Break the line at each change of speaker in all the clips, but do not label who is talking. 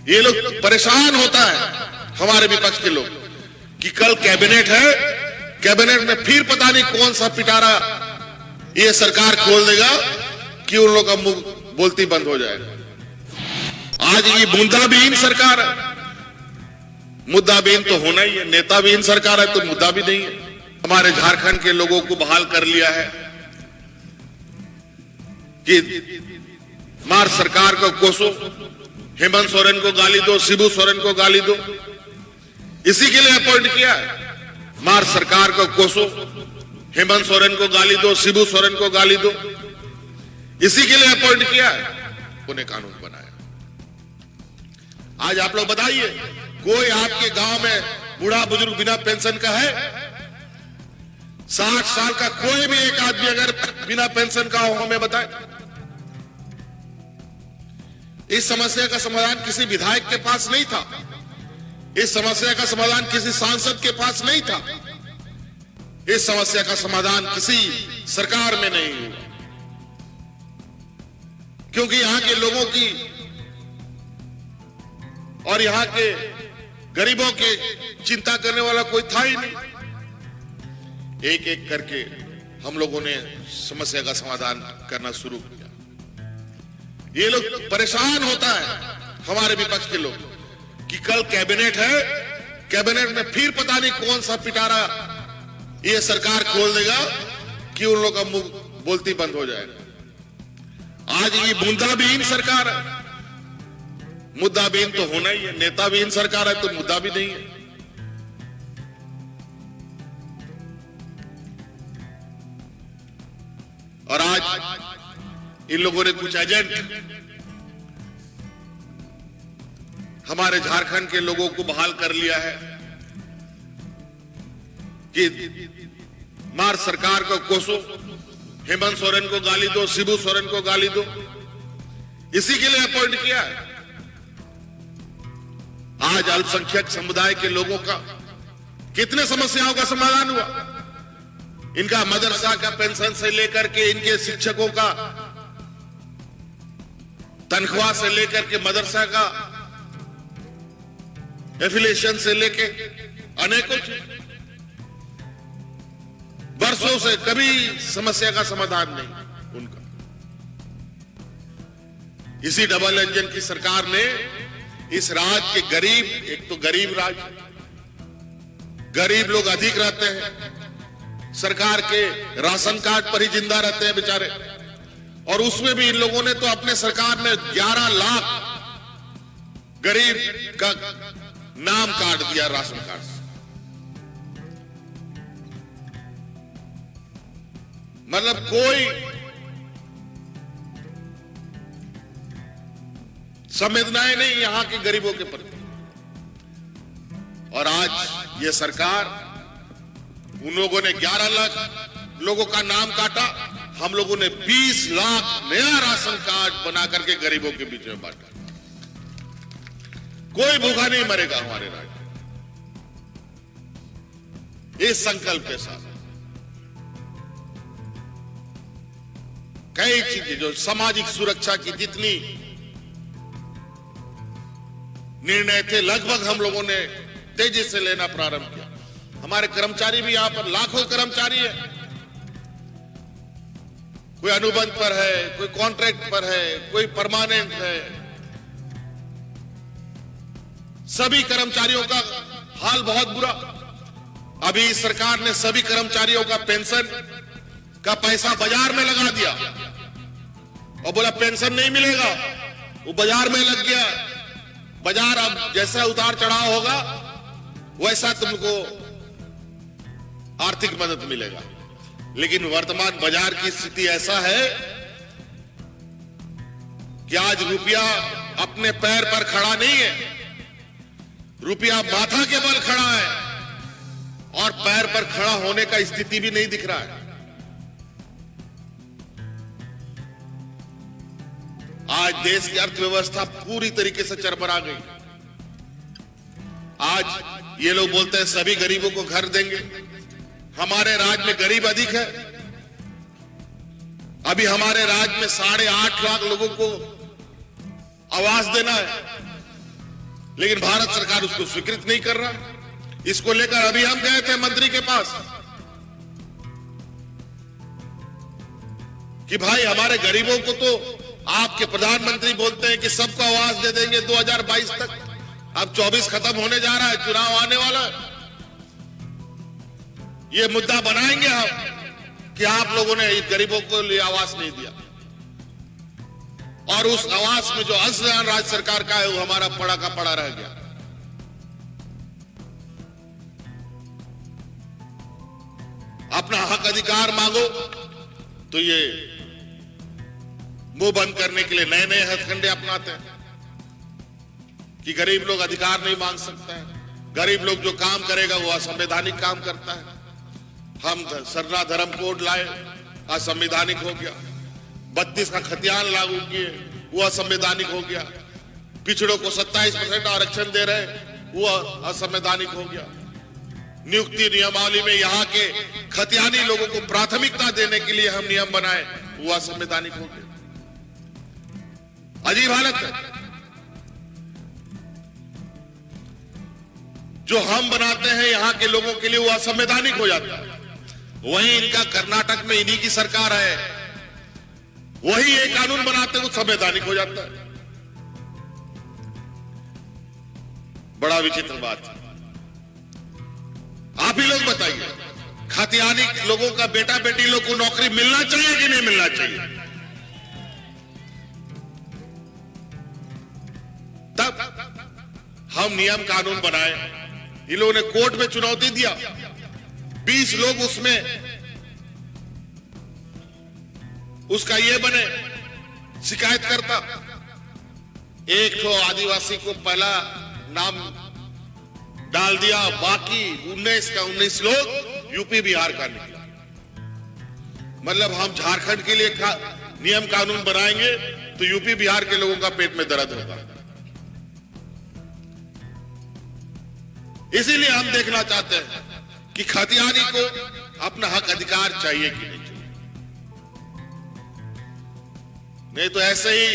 ये लोग परेशान होता है हमारे विपक्ष के लोग कि कल कैबिनेट है, कैबिनेट में फिर पता नहीं कौन सा पिटारा ये सरकार खोल देगा कि उन लोग का मुंह बोलती बंद हो जाएगा। आज ये मुद्दाविहीन सरकार है, मुद्दाविहीन तो होना ही है, नेताविहीन सरकार है तो मुद्दा भी नहीं है। हमारे झारखंड के लोगों को बहाल कर लिया है कि मार सरकार को कोसो, हेमंत सोरेन को गाली दो, शिबू सोरेन को गाली दो, इसी के लिए अपॉइंट किया है। मार सरकार को कोसो, हेमंत सोरेन को गाली दो, शिबू सोरेन को गाली दो, इसी के लिए अपॉइंट किया है, उन्हें कानून बनाया। आज आप लोग बताइए, कोई आपके गांव में बूढ़ा बुजुर्ग बिना पेंशन का है? 60 साल का कोई भी एक आदमी अगर बिना पेंशन का हो हमें बताए। इस समस्या का समाधान किसी विधायक के पास नहीं था, इस समस्या का समाधान किसी सांसद के पास नहीं था, इस समस्या का समाधान किसी सरकार में नहीं हुआ, क्योंकि यहां के लोगों की और यहां के गरीबों के चिंता करने वाला कोई था ही नहीं। एक एक करके हम लोगों ने समस्या का समाधान करना शुरू किया। ये लोग परेशान होता है हमारे विपक्ष के लोग कि कल कैबिनेट है, कैबिनेट में फिर पता नहीं कौन सा पिटारा ये सरकार खोल देगा कि उन लोग का मुंह बोलती बंद हो जाएगा। आज ये मुद्दाविहीन सरकार है, मुद्दाविहीन तो होना ही है, नेताविहीन सरकार है तो मुद्दा भी नहीं है। और आज इन लोगों ने कुछ एजेंट हमारे झारखंड के लोगों को बहाल कर लिया है कि मार सरकार को कोसो, हेमंत सोरेन को गाली दो, शिबू सोरेन को गाली दो, इसी के लिए अपॉइंट किया है। आज अल्पसंख्यक समुदाय के लोगों का कितने समस्याओं का समाधान हुआ। इनका मदरसा का पेंशन से लेकर के, इनके शिक्षकों का तनख्वाह से लेकर के, मदरसा का एफिलिएशन से लेके अनेकों वर्षों से कभी समस्या का समाधान नहीं उनका। इसी डबल इंजन की सरकार ने इस राज्य के गरीब, एक तो गरीब राज्य, गरीब लोग अधिक रहते हैं, सरकार के राशन कार्ड पर ही जिंदा रहते हैं बेचारे, और उसमें भी इन लोगों ने तो अपने सरकार में 11 लाख गरीब का नाम काट दिया राशन कार्ड से। मतलब कोई संवेदनाएं नहीं यहां के गरीबों के प्रति। और आज ये सरकार, उन लोगों ने 11 लाख लोगों का नाम काटा, हम लोगों ने 20 लाख नया राशन कार्ड बना करके गरीबों के बीच में बांटा। कोई भूखा नहीं मरेगा हमारे राज्य, इस संकल्प के साथ। कई चीजें जो सामाजिक सुरक्षा की जितनी निर्णय थे, लगभग हम लोगों ने तेजी से लेना प्रारंभ किया। हमारे कर्मचारी भी यहां पर लाखों कर्मचारी है, कोई अनुबंध पर है, कोई कॉन्ट्रैक्ट पर है, कोई परमानेंट है। सभी कर्मचारियों का हाल बहुत बुरा। अभी सरकार ने सभी कर्मचारियों का पेंशन का पैसा बाजार में लगा दिया और बोला पेंशन नहीं मिलेगा, वो बाजार में लग गया। बाजार अब जैसा उतार चढ़ाव होगा वैसा तुमको आर्थिक मदद मिलेगा। लेकिन वर्तमान बाजार की स्थिति ऐसा है कि आज रुपया अपने पैर पर खड़ा नहीं है, रुपया माथा के बल खड़ा है और पैर पर खड़ा होने का स्थिति भी नहीं दिख रहा है। आज देश की अर्थव्यवस्था पूरी तरीके से चरमरा गई। आज ये लोग बोलते हैं सभी गरीबों को घर देंगे। हमारे राज्य में गरीब अधिक है। अभी हमारे राज्य में 8.5 लाख लोगों को आवास देना है। लेकिन भारत सरकार उसको स्वीकृत नहीं कर रहा। इसको लेकर अभी हम गए थे मंत्री के पास कि भाई हमारे गरीबों को तो आपके प्रधानमंत्री बोलते हैं कि सबको आवास दे देंगे 2022 तक, अब 24 खत्म होने जा रहा है, चुनाव आने वाला है। ये मुद्दा बनाएंगे हम कि आप लोगों ने गरीबों को लिए आवास नहीं दिया, और उस आवास में जो अंशदान राज्य सरकार का है वो हमारा पड़ा का पड़ा रह गया। अपना हक अधिकार मांगो तो ये मुंह बंद करने के लिए नए नए हथकंडे अपनाते हैं कि गरीब लोग अधिकार नहीं मांग सकता है, गरीब लोग जो काम करेगा वो असंवैधानिक काम करता है। हम सरना धर्म कोड लाए, असंवैधानिक हो गया। 32 का खतियान लागू किए, वो असंवैधानिक हो गया। पिछड़ों को 27% आरक्षण दे रहे, वो असंवैधानिक हो गया। नियुक्ति नियमावली में यहाँ के खतियानी लोगों को प्राथमिकता देने के लिए हम नियम बनाए, वो असंवैधानिक हो गया। अजीब हालत है। जो हम बनाते हैं यहाँ के लोगों के लिए वो असंवैधानिक हो जाता है। वहीं इनका कर्नाटक में इन्हीं की सरकार है, वही एक कानून बनाते हैं वो संवैधानिक हो जाता है। बड़ा विचित्र बात है। आप ही लोग बताइए, खतियानी लोगों का बेटा बेटी लोग को नौकरी मिलना चाहिए कि नहीं मिलना चाहिए? तब हम नियम कानून बनाए। इन लोगों ने कोर्ट में चुनौती दिया, 20 लोग उसमें उसका ये बने शिकायत करता। एक तो आदिवासी को पहला नाम डाल दिया, बाकी 19 का 19 लोग यूपी बिहार का निकला। मतलब हम झारखंड के लिए नियम कानून बनाएंगे तो यूपी बिहार के लोगों का पेट में दर्द होगा। इसीलिए हम देखना चाहते हैं कि खतियानी को अपना हक अधिकार चाहिए कि नहीं चाहिए। नहीं तो ऐसे ही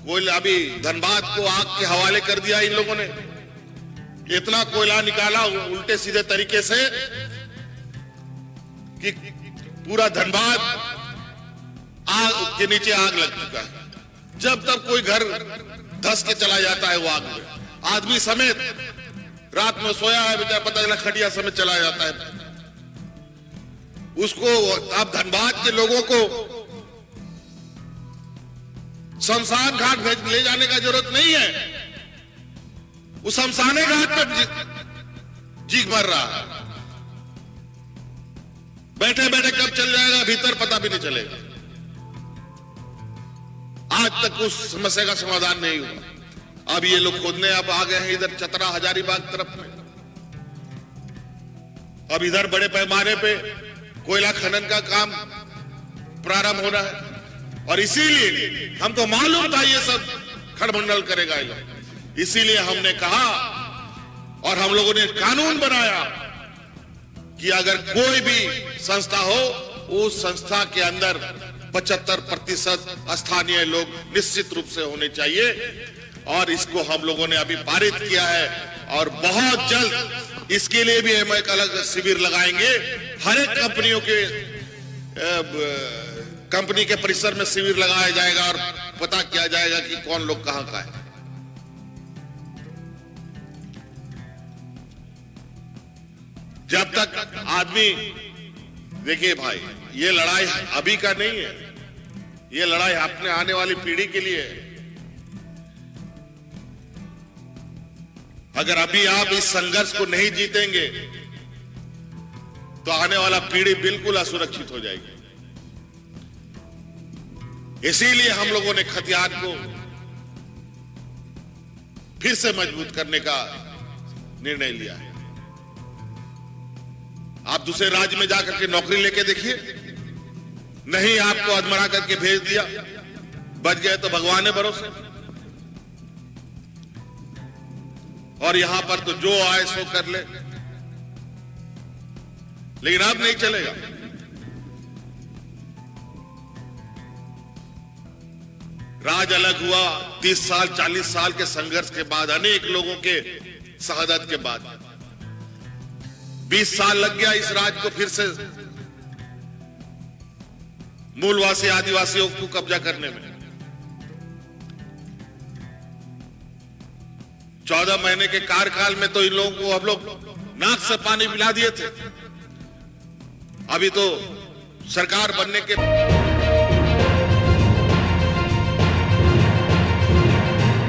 कोयला, अभी धनबाद को आग के हवाले कर दिया इन लोगों ने। इतना कोयला निकाला उल्टे सीधे तरीके से कि पूरा धनबाद आग के नीचे आग लग चुका है। जब तक कोई घर धस के चला जाता है वो आग में, आदमी समेत रात में सोया है बेचारा, पता चला खटिया समेत चला जाता है उसको। अब धनबाद के लोगों को शमशान घाट ले जाने का जरूरत नहीं है, वो शमशाने घाट पर जी मर रहा है। बैठे बैठे कब चल जाएगा भीतर पता भी नहीं चलेगा। आज तक उस समस्या का समाधान नहीं हुआ। अब ये लोग खोदने अब आ गए हैं इधर चतरा हजारीबाग तरफ में। अब इधर बड़े पैमाने पे कोयला खनन का काम प्रारंभ होना है, और इसीलिए हम तो मालूम था ये सब खड़मंडल करेगा ये लोग। इसीलिए हमने कहा और हम लोगों ने कानून बनाया कि अगर कोई भी संस्था हो, उस संस्था के अंदर 75% स्थानीय लोग निश्चित रूप से होने चाहिए। और इसको हम लोगों ने अभी पारित किया है, और बहुत जल्द इसके लिए भी हम एक अलग शिविर लगाएंगे। हर एक कंपनी के परिसर में शिविर लगाया जाएगा और पता किया जाएगा कि कौन लोग कहां का है। जब तक आदमी, देखिए भाई, ये लड़ाई अभी का नहीं है, ये लड़ाई अपने आने वाली पीढ़ी के लिए है। अगर अभी आप इस संघर्ष को नहीं जीतेंगे तो आने वाला पीढ़ी बिल्कुल असुरक्षित हो जाएगी। इसीलिए हम लोगों ने खतियान को फिर से मजबूत करने का निर्णय लिया है। आप दूसरे राज्य में जाकर के नौकरी लेके देखिए, नहीं आपको अधमरा करके भेज दिया, बच गए तो भगवान है भरोसे। और यहां पर तो जो आए सो कर ले, लेकिन अब नहीं चलेगा। राज अलग हुआ, 30 साल 40 साल के संघर्ष के बाद, अनेक लोगों के शहादत के बाद 20 साल लग गया इस राज को फिर से मूलवासी आदिवासियों को कब्जा करने में। 14 महीने के कार्यकाल में तो इन लोगों को हम लोग नाक से पानी पिला दिए थे। अभी तो सरकार बनने के